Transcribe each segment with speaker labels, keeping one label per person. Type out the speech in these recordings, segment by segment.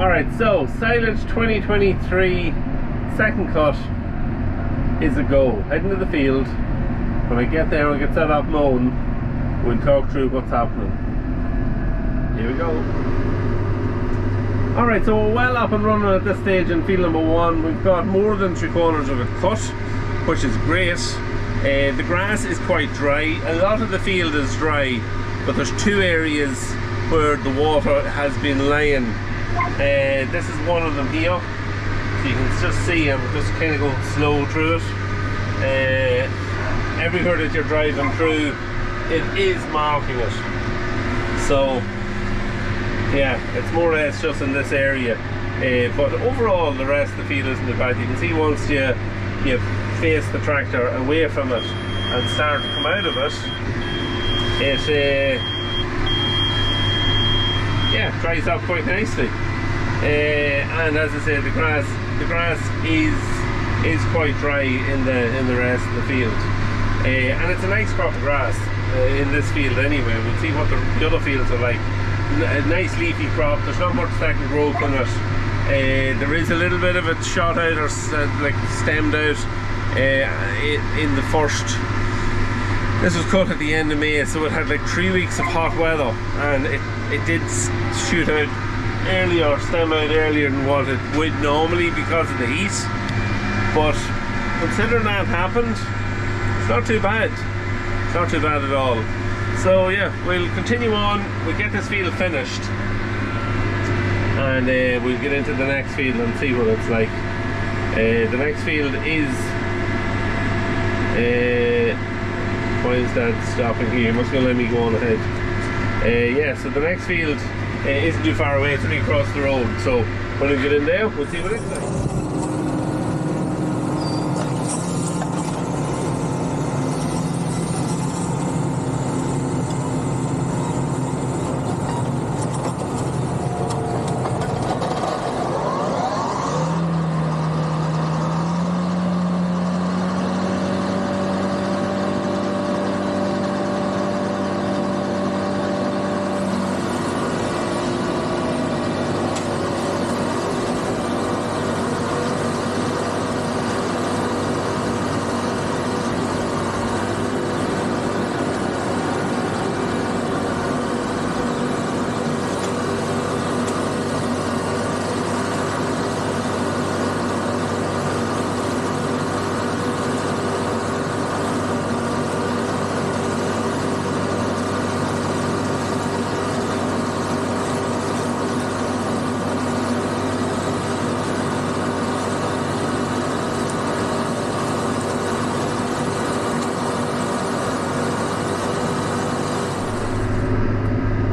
Speaker 1: Alright, so Silage 2023 second cut is a go. Heading to the field. When I get there and get set up mowing, we'll talk through what's happening. Here we go. Alright, so we're well up and running at this stage in field number 1. We've got more than 3/4 of it cut, which is great. The grass is quite dry. A lot of the field is dry, but there's 2 areas where the water has been lying. This is one of them here, so you can just see I'm just kind of going slow through it. Everywhere that you're driving through, it is marking it. So yeah, it's more or less just in this area, but overall the rest of the field isn't bad. You can see once you face the tractor away from it and start to come out of it, it yeah, dries up quite nicely. And as I said, the grass is quite dry in the rest of the field, and it's a nice crop of grass in this field anyway. We'll see what the other fields are like. A nice leafy crop. There's not much second growth in it. There is a little bit of it shot out or like stemmed out in the first. This was cut at the end of May, so it had like 3 weeks of hot weather, and it did shoot out earlier, stem out earlier than what it would normally because of the heat. But considering that happened, it's not too bad. It's not too bad at all. So yeah, we'll continue on. We'll get this field finished, and we'll get into the next field and see what it's like. The next field is why is that stopping here? You must gonna let me go on ahead. Yeah, so the next field isn't too far away. It's only across the road. So when we get in there, we'll see what it's like.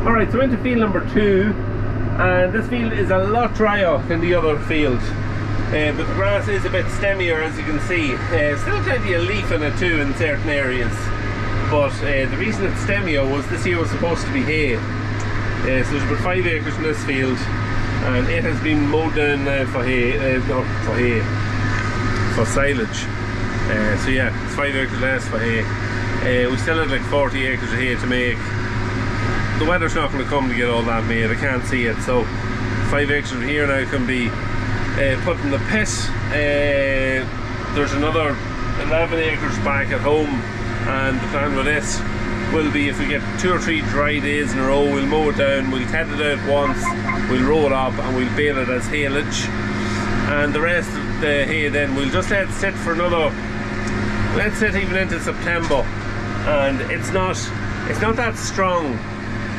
Speaker 1: Alright, so into field number 2, and this field is a lot drier than the other field, but the grass is a bit stemmier, as you can see. Still plenty of leaf in it too in certain areas, but the reason it's stemmier was this year was supposed to be hay. So there's about 5 acres in this field, and it has been mowed down now for hay, not for hay, for silage. So yeah, it's 5 acres less for hay. We still have like 40 acres of hay to make. The weather's not going to come to get all that made. I can't see it, so 5 acres of here now can be put in the pit. There's another 11 acres back at home, and the plan with this will be, if we get 2 or 3 dry days in a row, we'll mow it down, we'll ted it out once, we'll roll it up, and we'll bale it as haylage. And the rest of the hay then we'll just let it sit for another, let's sit even into September, and it's not that strong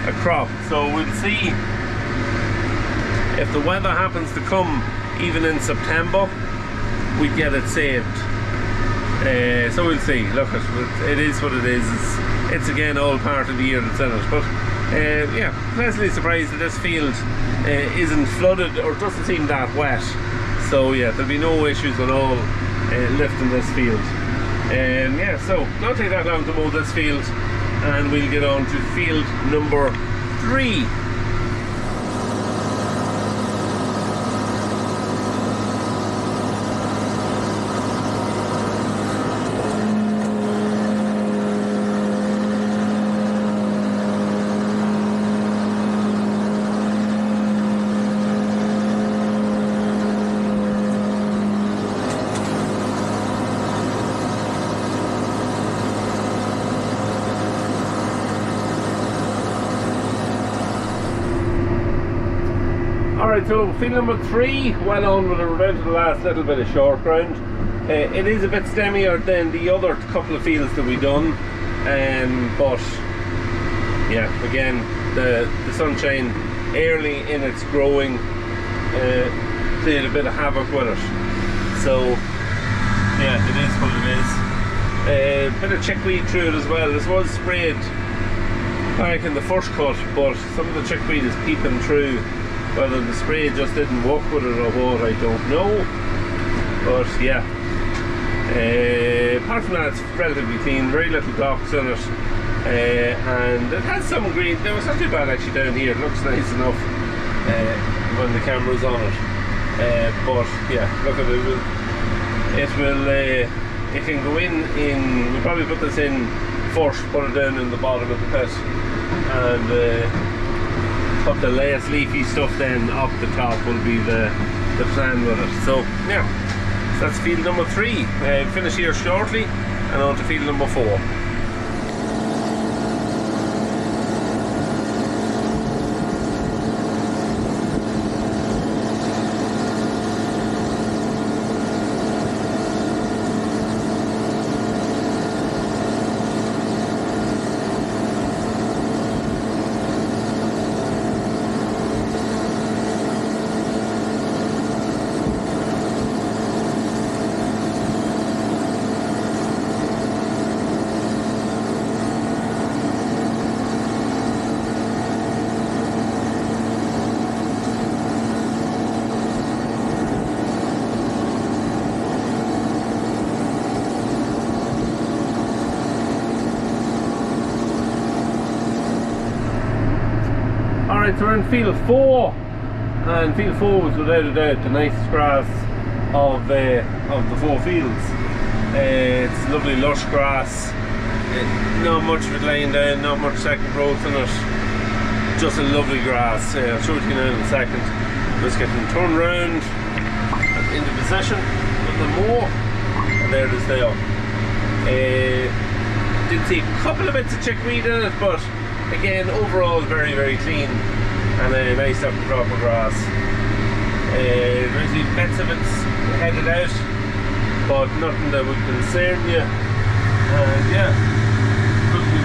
Speaker 1: a crop, so we'll see if the weather happens to come even in September, we get it saved. So we'll see. Look, it is what it is. It's again all part of the year that's in it, but yeah, pleasantly surprised that this field isn't flooded or doesn't seem that wet. So yeah, there'll be no issues at all lifting this field. Yeah, so not take that long to mow this field, and we'll get on to field number 3. Alright, so field number 3, well on with it. We're down to the last little bit of short ground. It is a bit stemmier than the other couple of fields that we done, but yeah, again, the sunshine early in its growing played a bit of havoc with it. So yeah, it is what it is. A bit of chickweed through it as well. This was sprayed back in the first cut, but some of the chickweed is peeping through. Whether the spray just didn't work with it or what, I don't know. But yeah, apart from that, it's relatively clean, very little docks in it, and it has some green. No, it's not too bad actually down here. It looks nice enough when the camera's on it. But yeah, look at it. It can go in. We'll probably put this in first, put it down in the bottom of the pit, and put the latest leafy stuff then up the top will be the plan with it. So yeah, so that's field number 3. Finish here shortly and on to field number 4. So we're in field 4, and field 4 was without a doubt the nicest grass of the 4 fields. It's lovely lush grass, not much of it laying down, not much second growth in it, just a lovely grass. I'll show it to you now in a second. Just getting turned round into position with the moor, and there it is there. Did see a couple of bits of chickweed in it, but again, overall very, very clean and a nice up proper grass. There's bits of it's headed out, but nothing that would concern you. And yeah,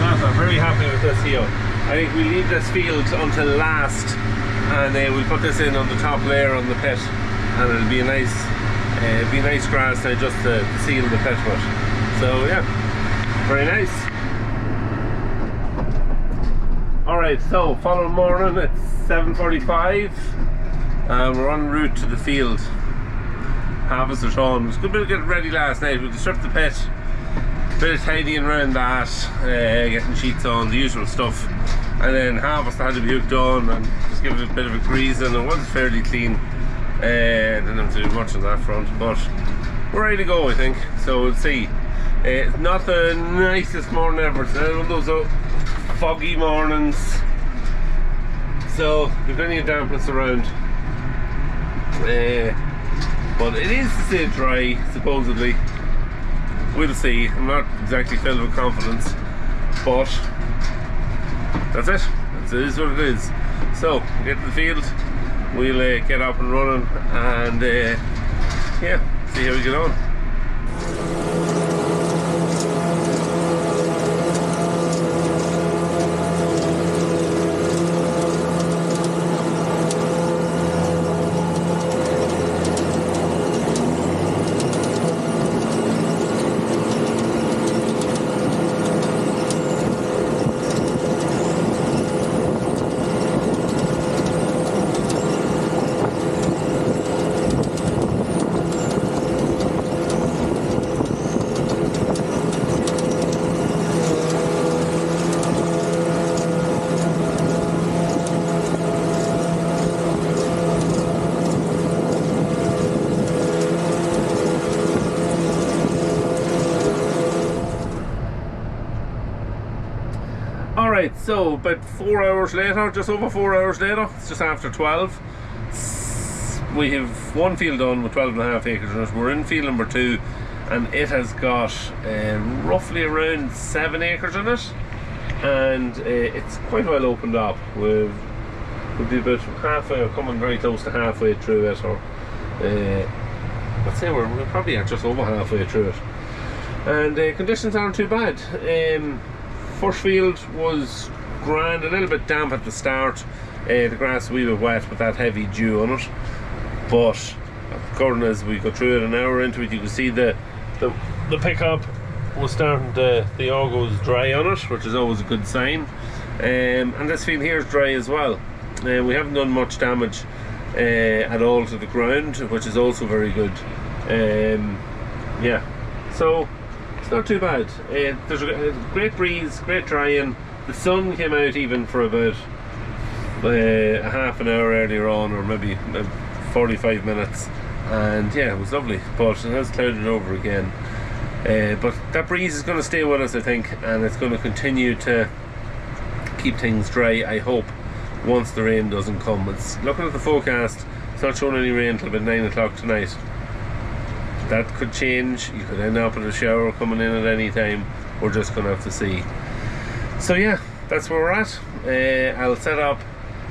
Speaker 1: I'm very happy with this here. I think we leave this field until last, and we'll put this in on the top layer on the pit, and it'll be a nice grass now just to seal the pit with. So yeah, very nice. Alright, so following morning, it's 7:45 and we're en route to the field. Harvest at home. It was a good bit of getting ready last night. We stripped the pit, a bit of tidying around that, getting sheets on, the usual stuff, and then harvest had to be hooked on and just give it a bit of a grease, and it was fairly clean. Didn't have to do much on that front, but we're ready to go, I think. So we'll see. It's not the nicest morning ever. It's one of those foggy mornings, so there's plenty of dampness around, but it is to stay dry supposedly. We'll see. I'm not exactly filled with confidence, but that's it. It is what it is. So we'll get to the field, we'll get up and running, and yeah, see how we get on. Alright, so about 4 hours later, just over 4 hours later, it's just after 12. We have one field done with 12.5 acres in it. We're in field number 2, and it has got roughly around 7 acres in it, and it's quite well opened up with We'll be about halfway, or coming very close to halfway through it, or I'd say we probably are just over halfway through it. And conditions aren't too bad. First field was grand, a little bit damp at the start. The grass a wee bit wet with that heavy dew on it. But according as we go through it, an hour into it, you can see the pickup was starting to, the yaw goes dry on it, which is always a good sign. And this field here is dry as well. We haven't done much damage at all to the ground, which is also very good. Yeah, so it's not too bad. There's a great breeze, great drying. The sun came out even for about a half an hour earlier on, or maybe 45 minutes, and yeah, it was lovely, but it has clouded over again. But that breeze is going to stay with us, I think, and it's going to continue to keep things dry, I hope, once the rain doesn't come. It's looking at the forecast, it's not showing any rain till about 9 o'clock tonight. That could change. You could end up with a shower coming in at any time. We're just going to have to see. So yeah, that's where we're at. I'll set up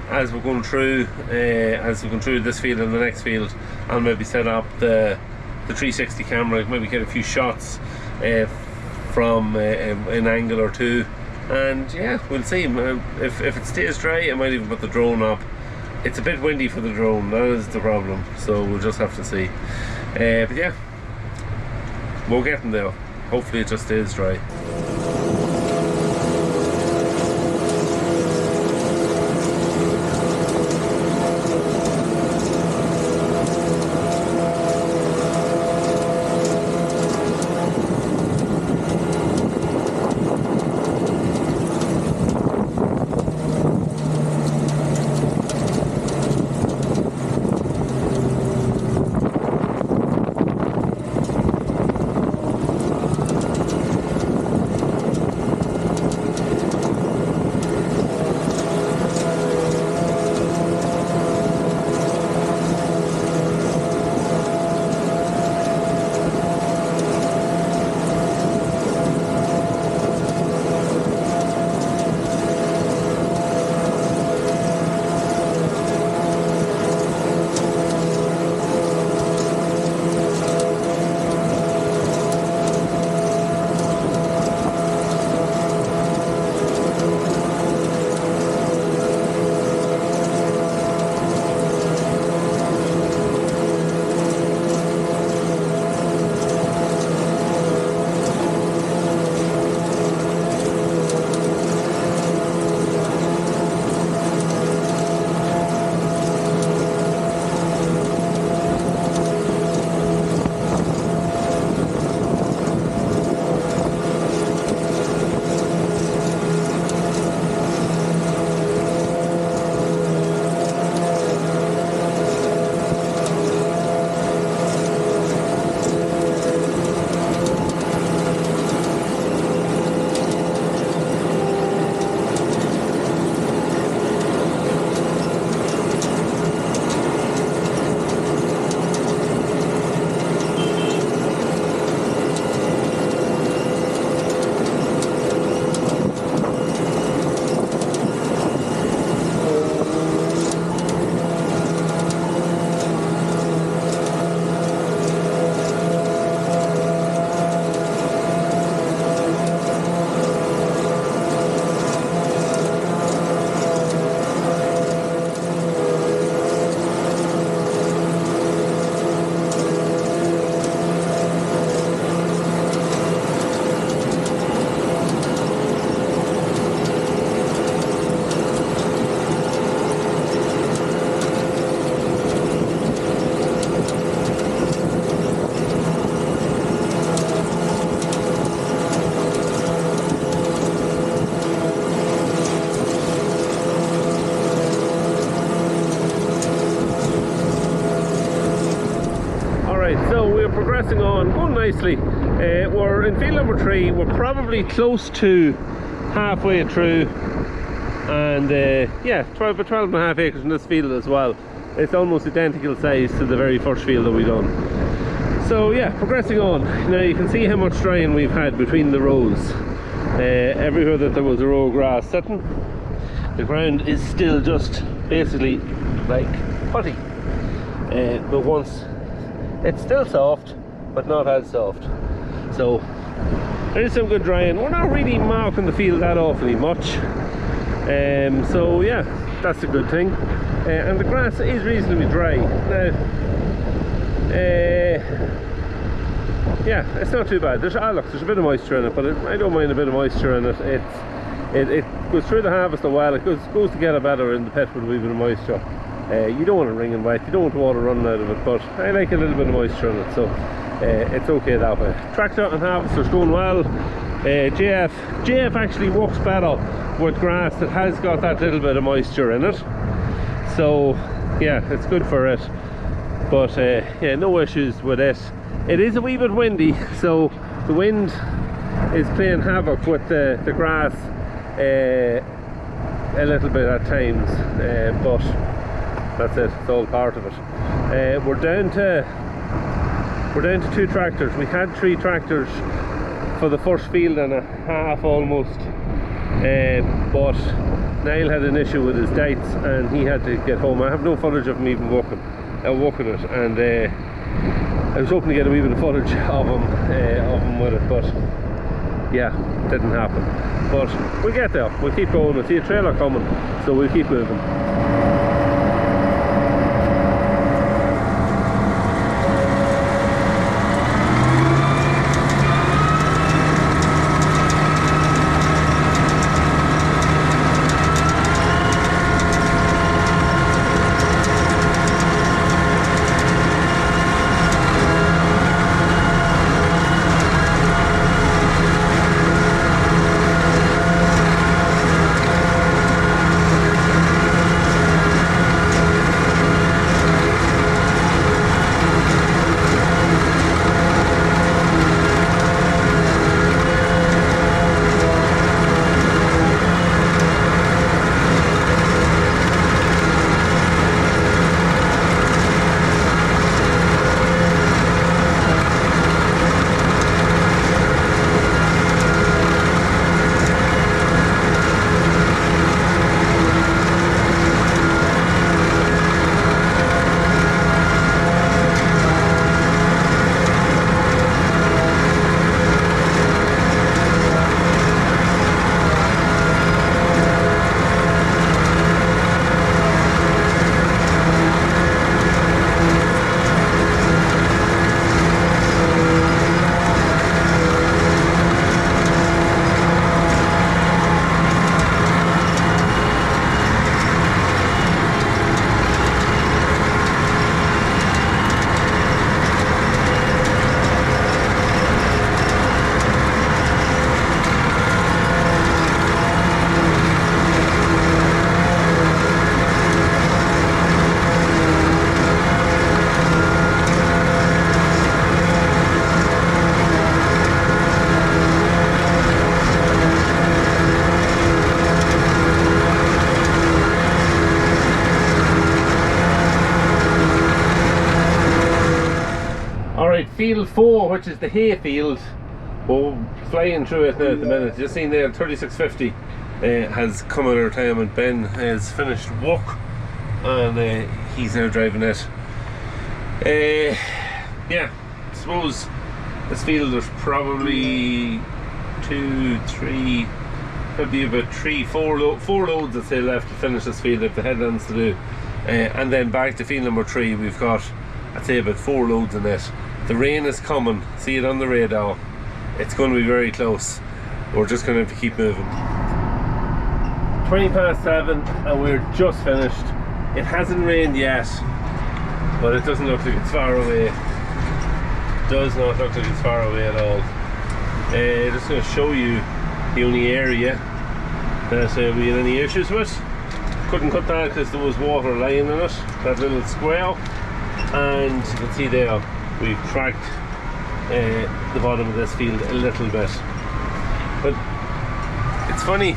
Speaker 1: as we're going through this field and the next field. I'll maybe set up the 360 camera, maybe get a few shots from an angle or two, and yeah, we'll see. If it stays dry, I might even put the drone up. It's a bit windy for the drone, that is the problem, so we'll just have to see. But yeah, we're getting there. Hopefully it just stays dry. Progressing on, going nicely. We're in field number 3. We're probably close to halfway through, and yeah, 12 and a half acres in this field as well. It's almost identical size to the very first field that we done. So yeah, progressing on. Now you can see how much drying we've had between the rows. Everywhere that there was a row of grass sitting, the ground is still just basically like putty. But once it's still soft, but not as soft. So there is some good drying. We're not really marking the field that awfully much. So yeah, that's a good thing. And the grass is reasonably dry. Now, yeah, it's not too bad. There's look, there's a bit of moisture in it, but I don't mind a bit of moisture in it. It goes through the harvest a while. It goes together better in the pit with a wee bit of moisture. You don't want it wringing wet, you don't want the water running out of it, but I like a little bit of moisture in it, so it's okay that way. Tractor and harvester's going well. JF actually works better with grass that has got that little bit of moisture in it, so yeah, it's good for it. But yeah, no issues with it. It is a wee bit windy, so the wind is playing havoc with the grass a little bit at times, but that's it, it's all part of it. We're down to 2 tractors. We had 3 tractors for the first field and a half almost, but Niall had an issue with his dates and he had to get home. I have no footage of him even walking it, and I was hoping to get a wee bit of footage of him with it, but yeah, didn't happen. But we'll get there, we'll keep going. I see a trailer coming, so we'll keep moving. Field 4, which is the hay field, we're flying through it now at the minute. Just seen there, 3650 has come at retirement. Ben has finished work and he's now driving it. Yeah, I suppose this field there's probably 2, 3, maybe about 3, 4 loads I'd say left to finish this field if the headlands to do. And then back to field number 3, we've got, I'd say, about 4 loads in it. The rain is coming, see it on the radar. It's going to be very close. We're just going to have to keep moving. 7:20 and we're just finished. It hasn't rained yet, but it doesn't look like it's far away. It does not look like it's far away at all. Just going to show you the only area that we had any issues with. Couldn't cut that because there was water lying in it, that little square. And you can see there, we've tracked the bottom of this field a little bit. But it's funny,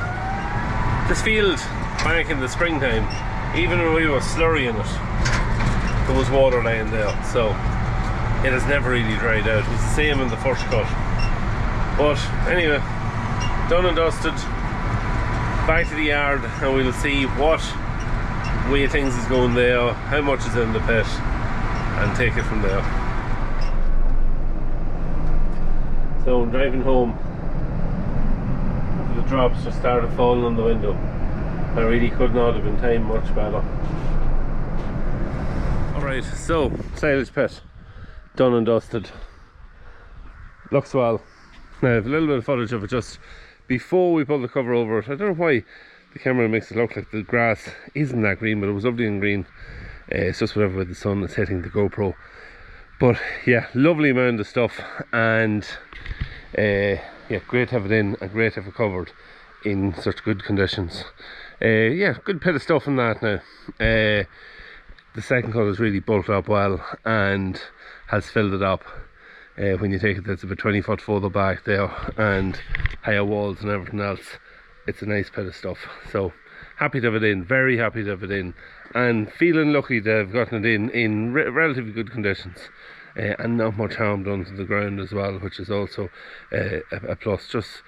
Speaker 1: this field back in the springtime, even when we were slurrying it, there was water lying there, so it has never really dried out. It was the same in the first cut. But anyway, done and dusted, back to the yard, and we'll see what way things is going there, how much is in the pit, and take it from there. So I'm driving home. The drops just started falling on the window. I really could not have been timed much better. Alright, so silage pit done and dusted. Looks well. Now I have a little bit of footage of it just before we pull the cover over it. I don't know why the camera makes it look like the grass isn't that green, but it was lovely and green. It's just whatever the sun is hitting the GoPro. But yeah, lovely amount of stuff, and yeah, great to have it in and great to have it covered in such good conditions. Yeah, good bit of stuff in that now. The second cut is really bulked up well and has filled it up. When you take it, that's about 20 foot further back there, and higher walls and everything else. It's a nice bit of stuff. So happy to have it in, very happy to have it in, and feeling lucky to have gotten it in relatively good conditions. And not much harm done to the ground as well, which is also a plus. Just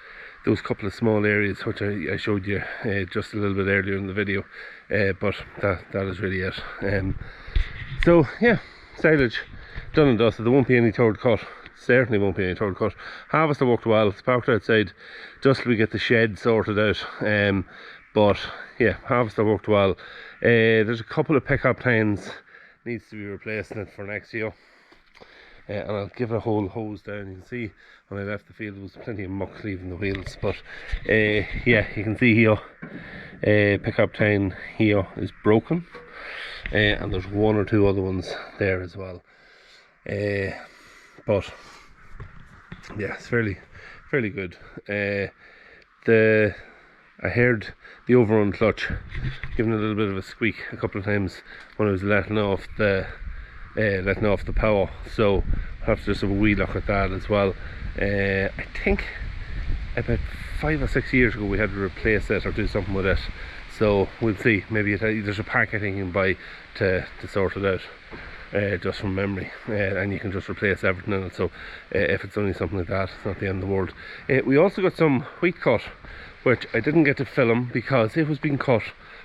Speaker 1: those couple of small areas which I showed you just a little bit earlier in the video, but that is really it. So yeah, silage done and dusted. There won't be any third cut, certainly won't be any third cut. Harvester worked well, it's parked outside just till we get the shed sorted out, but yeah, harvester worked well. There's a couple of pickup tines needs to be replaced in it for next year. And I'll give it a whole hose down. You can see when I left the field there was plenty of muck leaving the wheels, but yeah, you can see here pickup tine here is broken, and there's one or two other ones there as well, but yeah, it's fairly good. I heard the overrun clutch giving a little bit of a squeak a couple of times when I was letting off the power, so I'll have to just have a wee look at that as well. I think about 5 or 6 years ago we had to replace it or do something with it, so we'll see. Maybe there's a pack I think you can buy to sort it out, just from memory, and you can just replace everything in it. So if it's only something like that, it's not the end of the world. We also got some wheat cut, which I didn't get to film because it was being cut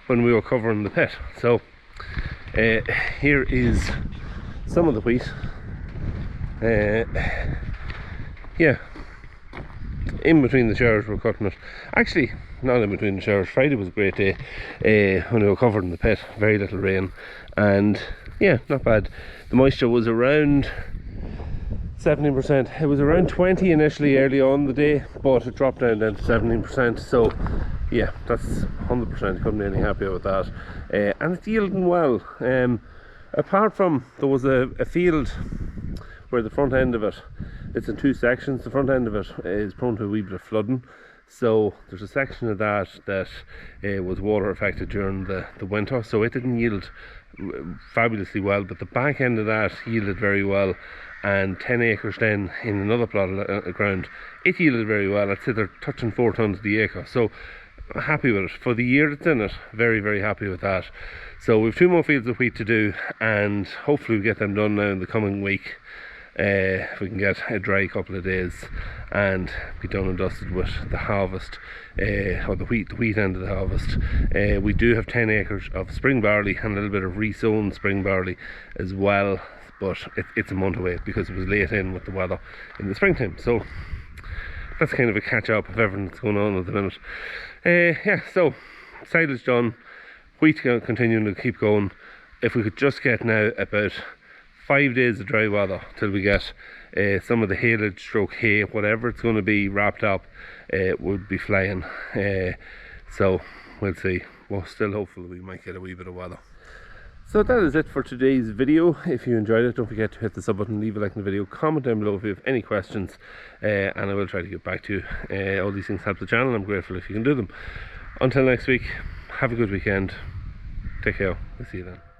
Speaker 1: when we were covering the pit. So here is some of the wheat. Yeah, in between the showers we're cutting it. Actually, not in between the showers. Friday was a great day when we were covered in the pit. Very little rain, and yeah, not bad. The moisture was around 17%. It was around 20 initially early on the day, but it dropped down to 17%. So yeah, that's 100%. Couldn't be any happier with that. And it's yielding well. Apart from, there was a field where the front end of it, it's in two sections. The front end of it is prone to a wee bit of flooding, so there's a section of that was water affected during the winter, so it didn't yield fabulously well, but the back end of that yielded very well. And 10 acres then in another plot of ground, it yielded very well. I'd say they're touching 4 tonnes the acre, so happy with it. For the year it's in it, very, very happy with that. So we've 2 more fields of wheat to do, and hopefully we get them done now in the coming week. If we can get a dry couple of days and be done and dusted with the harvest, or the wheat end of the harvest. We do have 10 acres of spring barley and a little bit of resown spring barley as well, but it's a month away because it was late in with the weather in the springtime. So that's kind of a catch up of everything that's going on at the minute. Yeah, so silage done, wheat continuing to keep going. If we could just get now about 5 days of dry weather till we get some of the haylage stroke hay, whatever it's going to be, wrapped up, would be flying. So we'll see. We're still hopeful we might get a wee bit of weather. So that is it for today's video. If you enjoyed it, don't forget to hit the sub button, leave a like in the video, comment down below if you have any questions, and I will try to get back to you. All these things help the channel. I'm grateful if you can do them. Until next week, have a good weekend. Take care. We'll see you then.